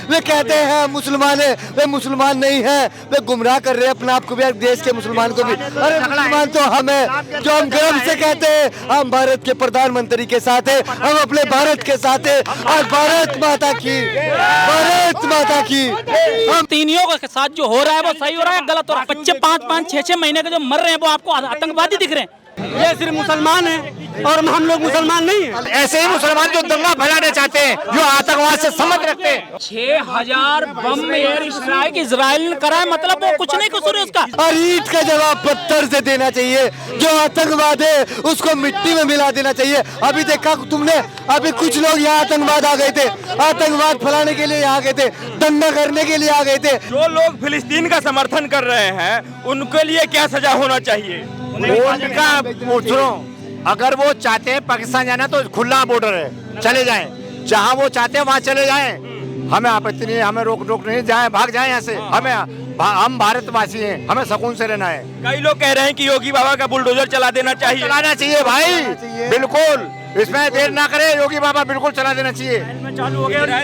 वे कहते हैं मुसलमान है, वे मुसलमान नहीं है, वे गुमराह कर रहे हैं अपने आप को भी और देश के मुसलमान को भी। अरे मुसलमान तो हम है, जो हम गर्व से कहते हैं हम भारत के प्रधानमंत्री के साथ है, हम अपने भारत के साथ है और भारत माता की, भारत माता की। हम तीनियों के साथ जो हो रहा है वो सही हो रहा है, गलत हो रहा है। बच्चे 5-5, 6-6 महीने के जो मर रहे हैं वो आपको आतंकवादी दिख रहे हैं। ये सिर्फ मुसलमान है और हम लोग मुसलमान नहीं है। ऐसे ही मुसलमान जो दंगा फैलाने चाहते हैं, जो आतंकवाद से समझ रखते हैं। 6000 बम एयर स्ट्राइक इजराइल ने करा है, मतलब वो कुछ नहीं कसूर है उसका। और ईंट का जवाब पत्थर से देना चाहिए। जो आतंकवाद है उसको मिट्टी में मिला देना चाहिए। अभी देखा तुमने, अभी कुछ लोग यहाँ आतंकवाद आ गए थे, आतंकवाद फैलाने के लिए यहाँ गए थे, दंगा करने के लिए आ गए थे। जो लोग फिलिस्तीन का समर्थन कर रहे हैं उनके लिए क्या सजा होना चाहिए? उनका पूछ लो, अगर वो चाहते हैं पाकिस्तान जाना तो खुला बॉर्डर है, चले जाएं, जहां वो चाहते हैं वहां चले जाएं, हमें आपत्ति नहीं है, हमें रोक नहीं, जाए भाग जाएं यहाँ से। हम भारतवासी हैं, हमें सुकून से रहना है। कई लोग कह रहे हैं कि योगी बाबा का बुलडोजर चला देना चाहिए। चलाना चाहिए भाई, बिल्कुल, इसमें देर ना करे, योगी बाबा बिल्कुल चला देना चाहिए।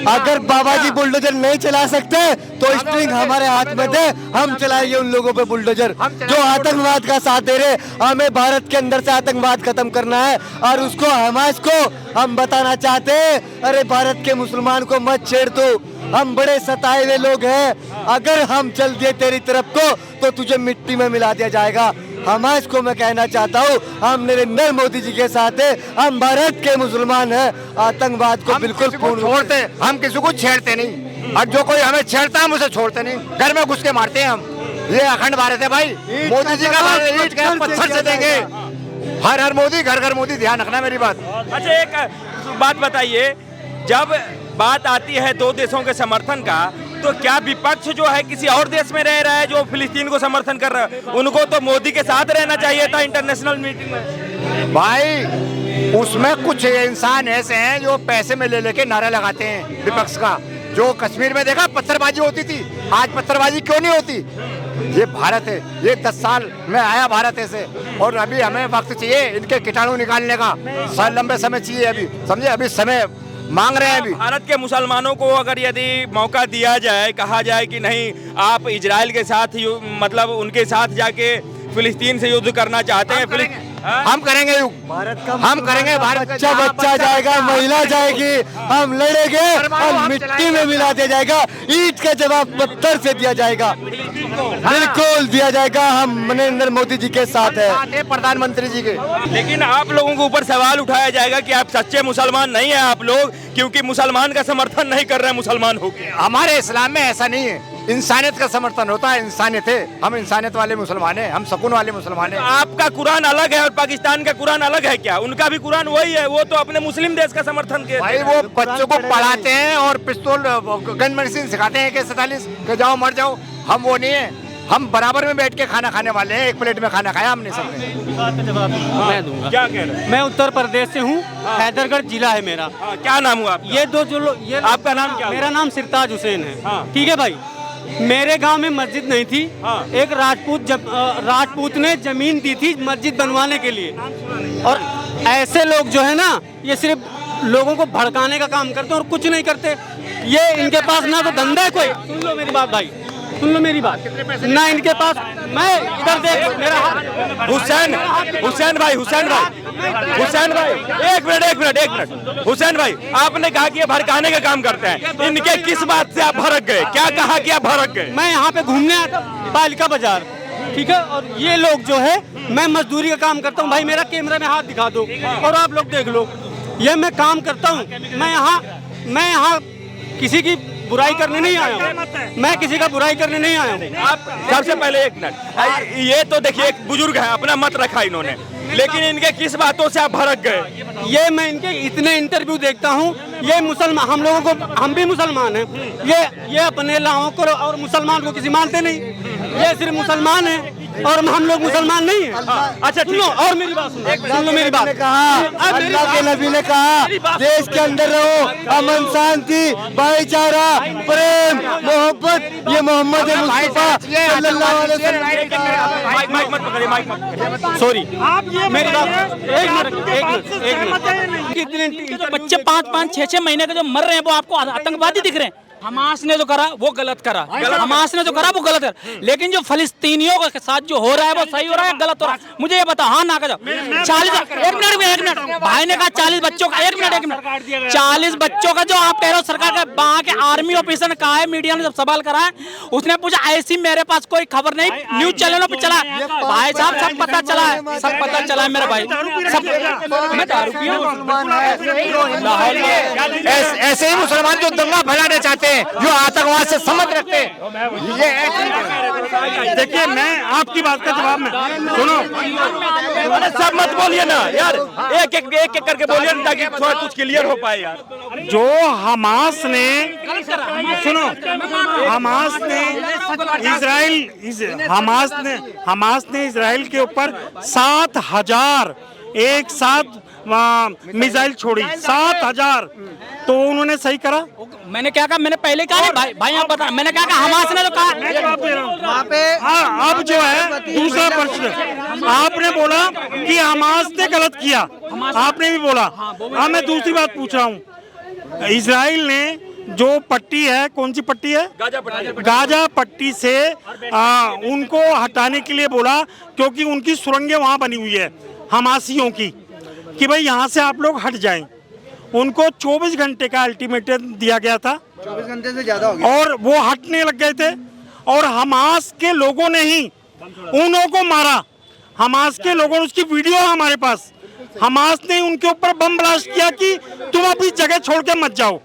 अगर बाबा जी बुलडोजर नहीं चला सकते तो स्ट्रिंग हमारे हाथ में दे, हम चलाएंगे उन लोगों पे बुलडोजर जो आतंकवाद का साथ दे रहे। हमें भारत के अंदर से आतंकवाद खत्म करना है और उसको हमास को हम बताना चाहते हैं, अरे भारत के मुसलमान को मत छेड़ तू, हम बड़े सताए हुए लोग हैं, अगर हम चल दिए तेरी तरफ को तो तुझे मिट्टी में मिला दिया जाएगा। हमास को मैं कहना चाहता हूँ, हम नरेंद्र मोदी जी के साथ है, हम भारत के मुसलमान हैं, आतंकवाद को बिल्कुल छोड़ते, हम किसी को छेड़ते नहीं, और जो कोई हमें छेड़ता है हम उसे छोड़ते नहीं, घर में घुस के मारते हैं हम। ये अखंड भारत है भाई, मोदी जी का ईंट के पत्थर से देंगे। हर मोदी, घर मोदी, ध्यान रखना मेरी बात। अच्छा, एक बात बताइए, जब बात आती है दो देशों के समर्थन का, तो क्या विपक्ष जो है किसी और देश में रह रहा है जो फिलिस्तीन को समर्थन कर रहा है? उनको तो मोदी के साथ रहना चाहिए था इंटरनेशनल मीटिंग में। भाई उसमें कुछ इंसान ऐसे हैं जो पैसे में ले लेके नारा लगाते हैं विपक्ष का। जो कश्मीर में देखा पत्थरबाजी होती थी, आज पत्थरबाजी क्यों नहीं होती? ये भारत है, ये 10 साल में आया भारत ऐसे, और अभी हमें वक्त चाहिए इनके कीटाणु निकालने का, लंबे समय चाहिए अभी, समझे? अभी समय मांग रहे हैं। अभी भारत के मुसलमानों को अगर यदि मौका दिया जाए, कहा जाए कि नहीं आप इजराइल के साथ मतलब उनके साथ जाके फिलिस्तीन से युद्ध करना चाहते हैं, हम करेंगे भारत का, हम करेंगे भारत का। बच्चा जाएगा, महिला जाएगी, हम लड़ेंगे और मिट्टी में मिला दिया जाएगा। ईंट का जवाब पत्थर से दिया जाएगा, बिल्कुल दिया जाएगा। हम नरेंद्र मोदी जी के साथ है, प्रधानमंत्री जी के। लेकिन आप लोगों के ऊपर सवाल उठाया जाएगा कि आप सच्चे मुसलमान नहीं है आप लोग, क्योंकि मुसलमान का समर्थन नहीं कर रहे हैं मुसलमान होके। हमारे इस्लाम में ऐसा नहीं है, इंसानियत का समर्थन होता है, इंसानियत है, हम इंसानियत वाले मुसलमान हैं, हम सुकून वाले मुसलमान हैं। आपका कुरान अलग है और पाकिस्तान का कुरान अलग है क्या? उनका भी कुरान वही है, वो तो अपने मुस्लिम देश का समर्थन के भाई वो बच्चों को पढ़ाते हैं और पिस्तौल गन मशीन सिखाते हैं कि 47 के जाओ मर जाओ। हम वो नहीं है, हम बराबर में बैठ के खाना खाने वाले हैं, एक प्लेट में खाना खाया हमने सबने। बात का जवाब मैं दूंगा। क्या कह रहे हैं? मैं उत्तर प्रदेश से हूँ, हैदरगढ़ जिला है मेरा। क्या नाम हुआ आपका? ये दो जो लोग, ये आपका नाम क्या? मेरा नाम सिरताज हुसैन है। ठीक है भाई, मेरे गांव में मस्जिद नहीं थी, एक राजपूत ने जमीन दी थी मस्जिद बनवाने के लिए, और ऐसे लोग जो है ना ये सिर्फ लोगों को भड़काने का काम करते हैं और कुछ नहीं करते। ये इनके पास ना तो धंधा है कोई, सुन लो मेरी बात भाई, सुन लो मेरी बात, ना इनके पास। मैं इधर देख मेरा हुसैन भाई, एक मिनट, हुसैन भाई, आपने कहा कि ये भड़काने का काम करते हैं, इनके किस बात से आप भड़क गए? क्या कहा कि आप भड़क गए? मैं यहाँ पे घूमने आता हूँ बालिका बाजार, ठीक है, और ये लोग जो है, मैं मजदूरी का काम करता हूँ भाई, मेरा कैमरा में हाथ दिखा दो और आप लोग देख लो, ये मैं काम करता हूँ। मैं यहाँ किसी की बुराई करने नहीं आया हूँ, मैं किसी का बुराई करने नहीं आया हूँ। आप सबसे पहले एक मिनट, ये तो देखिए एक बुजुर्ग है, अपना मत रखा इन्होंने, लेकिन इनके किस बातों से आप भड़क गए? ये मैं इनके इतने इंटरव्यू देखता हूँ, ये मुसलमान, हम लोगों को, हम भी मुसलमान हैं, ये अपने लाओं को और मुसलमान को किसी मानते नहीं, ये सिर्फ मुसलमान है और हम लोग मुसलमान नहीं हैं। अच्छा सुनो, और मेरी बात सुन लो मेरी बात। अल्लाह के नबी ने कहा देश के अंदर रहो, अमन शांति भाईचारा प्रेम मोहब्बत, ये मोहम्मद मुस्तफा सल्लल्लाहु अलैहि वसल्लम माइक मत पकड़िए, माइक मत पकड़िए। सॉरी मेरी बात एक मिनट कितने जो बच्चे 5-5, 6-6 महीने के जो मर रहे हैं वो आपको आतंकवादी दिख रहे हैं। हमास ने जो करा वो गलत करा, हमास ने जो करा वो गलत करा, लेकिन जो फलस्तीनियों के साथ जो हो रहा है वो सही हो रहा है गलत हो रहा है? मुझे ये बताओ। हाँ ना का 40 एक मिनट भाई ने कहा 40 बच्चों का, एक मिनट 40 बच्चों का जो आप कह रहे हो सरकार का, वहाँ के आर्मी ऑफिसर ने कहा है, मीडिया ने जब सवाल करा है उसने पूछा ऐसी मेरे पास कोई खबर नहीं, न्यूज चैनलों पर चला भाई साहब, सब पता चला है, सब पता चला है मेरा भाई, सब मैं दारू पिया ऐसे ही मुसलमान जो दंगा फैलाने चाहते हैं, जो आतंकवाद से संबंध रखते हैं, ये देखिए मैं आपकी बात का जवाब में सुनो, अरे सब मत बोलिए ना यार, एक एक करके बोलिए ना ताकि थोड़ा कुछ क्लियर हो पाए यार। जो हमास ने सुनो, हमास ने इजराइल के ऊपर 7,000 एक साथ मिसाइल छोड़ी, 7,000, तो उन्होंने सही करा। मैंने क्या कहा, मैंने पहले कहा नहीं भाई आप बता, मैंने क्या कहा, हमास ने तो कहा। हाँ अब जो है दूसरा प्रश्न, आपने बोला कि हमास ने गलत किया, आपने भी बोला। हाँ मैं दूसरी बात पूछ रहा हूँ, इजराइल ने जो पट्टी है, कौन सी पट्टी है, गाजा पट्टी से उनको हटाने के लिए बोला, क्योंकि उनकी सुरंगें वहाँ बनी हुई है हमासियों की, कि भाई यहाँ से आप लोग हट जाएं। उनको 24 घंटे का अल्टीमेटम दिया गया था, 24 घंटे से ज्यादा हो गया, और वो हटने लग गए थे, और हमास के लोगों ने ही उन्हों को मारा। हमास के लोगों ने, उसकी वीडियो है हमारे पास, हमास ने उनके ऊपर बम ब्लास्ट किया कि तुम अपनी जगह छोड़ के मत जाओ।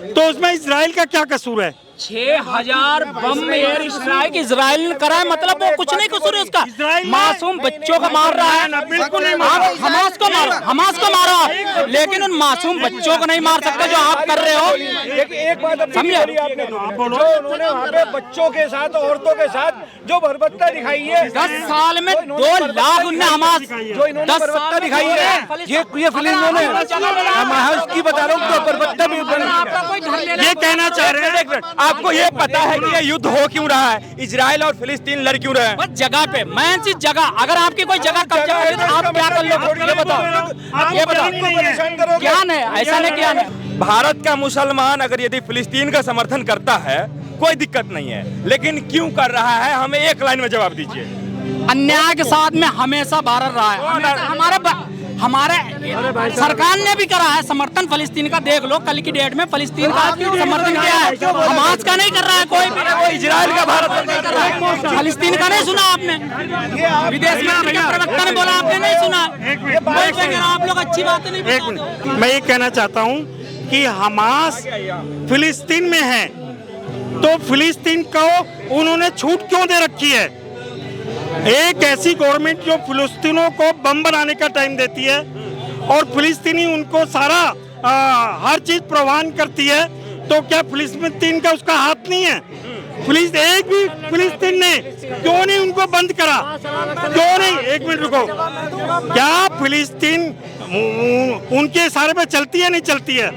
तो उसमें इजराइल का क्या कसूर है? 6,000 बम एयर स्ट्राइक इजराइल ने करा है, मतलब वो कुछ नहीं कसूर है उसका, मासूम बच्चों को मार रहा है। बिल्कुल नहीं, आप हमास को मारो आप, लेकिन उन मासूम बच्चों को नहीं मार सकते जो आप कर रहे हो। एक बात समझिए, उन्होंने वहाँ पे बच्चों के साथ, औरतों के साथ जो बर्बरता दिखाई है, 10 साल में 2 लाख उनने हमास, जो इन्होंने बर्बरता दिखाई है, ये फिल्मों ने हमास की बता रहा हूँ, तो बर्बरता भी ये कहना चाह रहे हैं। आपको ये पता है कि ये युद्ध हो क्यों रहा है, इजराइल और फिलिस्तीन लड़ क्यों रहे हैं? बस जगह पे, मैं चीज जगह, अगर आपकी कोई जगह कब्जा करे तो आप क्या कर लोगे, ये बताओ, क्या नहीं, ऐसा नहीं क्या नहीं। भारत का मुसलमान अगर यदि फिलिस्तीन का समर्थन करता है कोई दिक्कत नहीं है, लेकिन क्यों कर रहा है, हमें एक लाइन में जवाब दीजिए। अन्याय के साथ में हमेशा भारत रहा है, हमारे सरकार ने भी करा है समर्थन फिलिस्तीन का, देख लो कल की डेट में फिलिस्तीन का समर्थन किया है, हमास का नहीं कर रहा है कोई भी, इजराइल का भारत फिलिस्तीन का नहीं सुना आपने, विदेश मंत्री के प्रवक्ता ने बोला, आपने नहीं सुना। आप लोग अच्छी बात नहीं, एक मिनट, मैं ये कहना चाहता हूँ कि हमास फिलिस्तीन में है, तो फिलिस्तीन को उन्होंने छूट क्यों दे रखी है? एक ऐसी गवर्नमेंट जो फिलिस्तीनों को बम बनाने का टाइम देती है और फिलिस्तीनी उनको सारा हर चीज प्रवान करती है, तो क्या फिलिस्तीन का उसका हाथ नहीं है? एक भी फिलिस्तीन ने क्यों नहीं उनको बंद करा, क्यों नहीं? एक मिनट रुको, क्या फिलिस्तीन उनके इशारे पे चलती है, नहीं चलती है?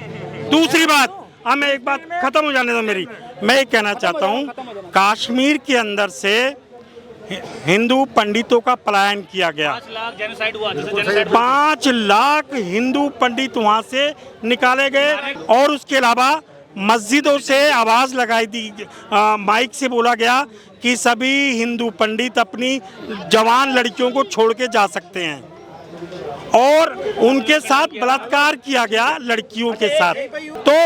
दूसरी बात, हमें एक बात खत्म हो जाने दो मेरी, मैं ये कहना चाहता हूँ, कश्मीर के अंदर से हिंदू पंडितों का पलायन किया गया, 5 लाख हिंदू पंडित वहां से निकाले गए, और उसके अलावा मस्जिदों से आवाज लगाई दी, माइक से बोला गया कि सभी हिंदू पंडित अपनी जवान लड़कियों को छोड़ के जा सकते हैं, और उनके साथ बलात्कार किया गया लड़कियों के साथ। तो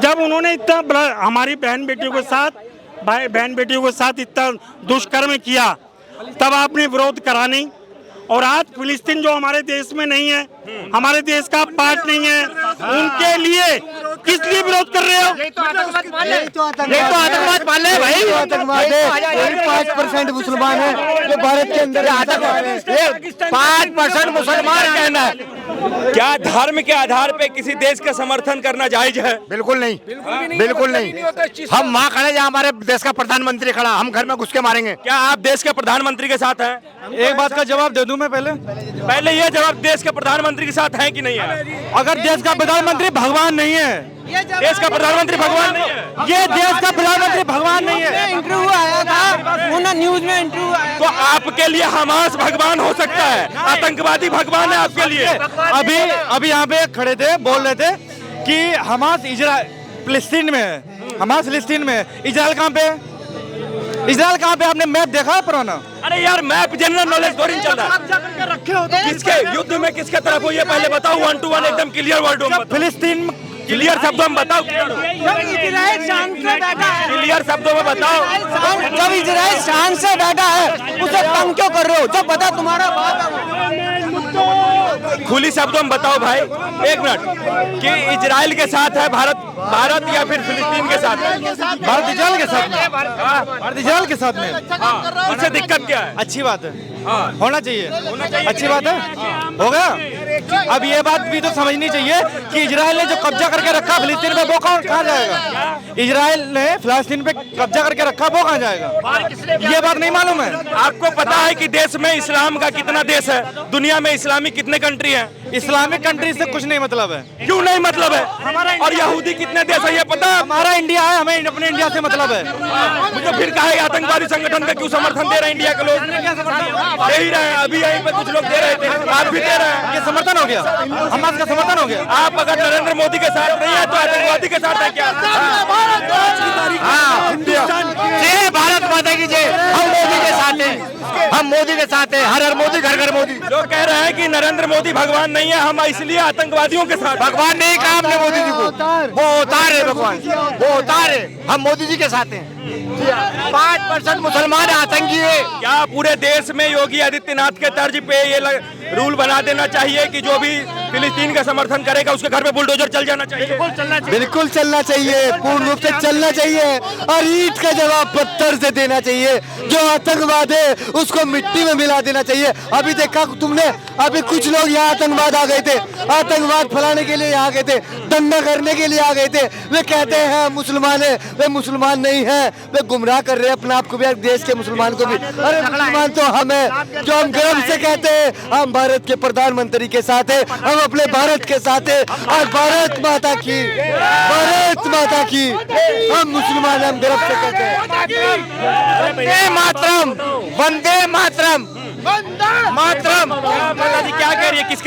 जब उन्होंने इतना हमारी बहन बेटियों के साथ, भाई बहन बेटियों के साथ इतना दुष्कर्म किया, तब आपने विरोध करा नहीं। और आज फिलिस्तीन जो हमारे देश में नहीं है, हमारे देश का पार्ट नहीं है, उनके लिए किस लिए विरोध कर रहे हो? ये तो आतंकवाद मान ले भाई, आतंकवाद है। 5% मुसलमान है जो भारत के अंदर आतंकवाद है, 5% मुसलमान कहना है। क्या धर्म के आधार पे किसी देश का समर्थन करना जायज है? बिल्कुल नहीं, बिल्कुल नहीं। हम वहाँ खड़े जहाँ हमारे देश का प्रधानमंत्री खड़ा, हम घर में घुस के मारेंगे। क्या आप देश के प्रधानमंत्री के साथ हैं? एक बात का जवाब दे दूं, दूं मैं पहले? पहले ये जवाब, देश के प्रधानमंत्री के साथ है कि नहीं है? अगर देश का प्रधानमंत्री भगवान नहीं है, देश का प्रधानमंत्री भगवान नहीं है, ये देश का प्रधानमंत्री भगवान नहीं है, इंटरव्यू आया था, वो ना न्यूज में इंटरव्यू आया। तो आपके लिए हमास भगवान हो सकता है, आतंकवादी भगवान है आपके लिए। अभी यहाँ पे खड़े थे, बोल रहे थे कि हमास इजराइल फिलिस्तीन में है, हमास फिलिस्तीन में है, इजराइल कहाँ पे है? इजराइल कहाँ पे? आपने मैप देखा है पुराना? अरे यार, मैप जनरल नॉलेज थोड़ी चल रहा है। किसके युद्ध में किसके तरफ हो, ये पहले बताओ। 1 to 1 एकदम क्लियर वर्ड में, फिलिस्तीन क्लियर शब्दों में बताओ। इजराइल शान से बैठा है, क्लियर शब्दों में बताओ। जब इजराइल शान से बैठा है उसे तंग क्यों कर रहे हो? जब पता तुम्हारा बात खुली शब्दों में बताओ भाई, एक मिनट, कि इजराइल के साथ है भारत या फिर फिलिस्तीन के साथ है? भारत इजराइल के साथ में, भारत इजराइल के साथ में। उससे दिक्कत क्या है? अच्छी बात है, होना चाहिए, अच्छी बात है, होगा। अब ये बात भी तो समझनी चाहिए कि इजराइल ने जो कब्जा करके रखा फिलिस्तीन पे, वो कहाँ जाएगा? इजराइल ने फिलिस्तीन पे कब्जा करके रखा, वो कहाँ जाएगा? ये बात नहीं मालूम है आपको? पता है कि देश में इस्लाम का कितना देश है? दुनिया में इस्लामी कितने कंट्री हैं? इस्लामिक कंट्री से कुछ नहीं मतलब है। क्यों नहीं मतलब है? और यहूदी कितने देश है ये पता है? हमारा इंडिया है, हमें अपने इंडिया से मतलब है। मुझे फिर कहा है आतंकवादी संगठन का क्यों समर्थन दे रहे हैं इंडिया के लोग? दे ही रहे हैं, अभी यहीं पे कुछ लोग दे रहे थे, आप भी दे रहे हैं। ये समर्थन हो गया, हमास का समर्थन हो गया। आप अगर नरेंद्र मोदी के साथ नहीं है तो आतंकवादी के साथ है क्या? जय भारत माता की जय। हम मोदी के साथ हैं, हम मोदी के साथ हैं। हर हर मोदी, घर घर मोदी। लोग कह रहे हैं कि नरेंद्र मोदी भगवान नहीं है, हम इसलिए आतंकवादियों के साथ। भगवान नहीं कहा हमने मोदी जी को, वो अवतार है भगवान, वो अवतार है। हम मोदी जी के साथ हैं। 5% मुसलमान आतंकी है। क्या पूरे देश में योगी आदित्यनाथ के तर्ज पे ये रूल बना देना चाहिए कि जो भी फिलिस्तीन का समर्थन करेगा उसके घर पे बुलडोजर चल जाना चाहिए? बिल्कुल चलना चाहिए, पूर्ण रूप से चलना चाहिए, और ईंट का जवाब पत्थर से देना चाहिए। जो आतंकवाद है उसको मिट्टी में मिला देना चाहिए। अभी देखा तुमने, अभी कुछ लोग यहाँ आतंकवाद आ गए थे, आतंकवाद फैलाने के लिए यहाँ गए थे, दंगा करने के लिए आ गए थे। वे कहते हैं मुसलमान है, वे मुसलमान नहीं है, वे गुमराह कर रहे हैं अपने आप को भी, देश के मुसलमान को भी। अरे मुसलमान तो हम हैं, जो हम गर्व से कहते हैं हम भारत के प्रधानमंत्री के साथ हैं, हम अपने भारत के साथ हैं, और भारत माता की, भारत माता की, हम मुसलमान, हम गर्व से कहते हैं वंदे मातरम, वंदे मातरम, मातरम। क्या कह रही है? किसके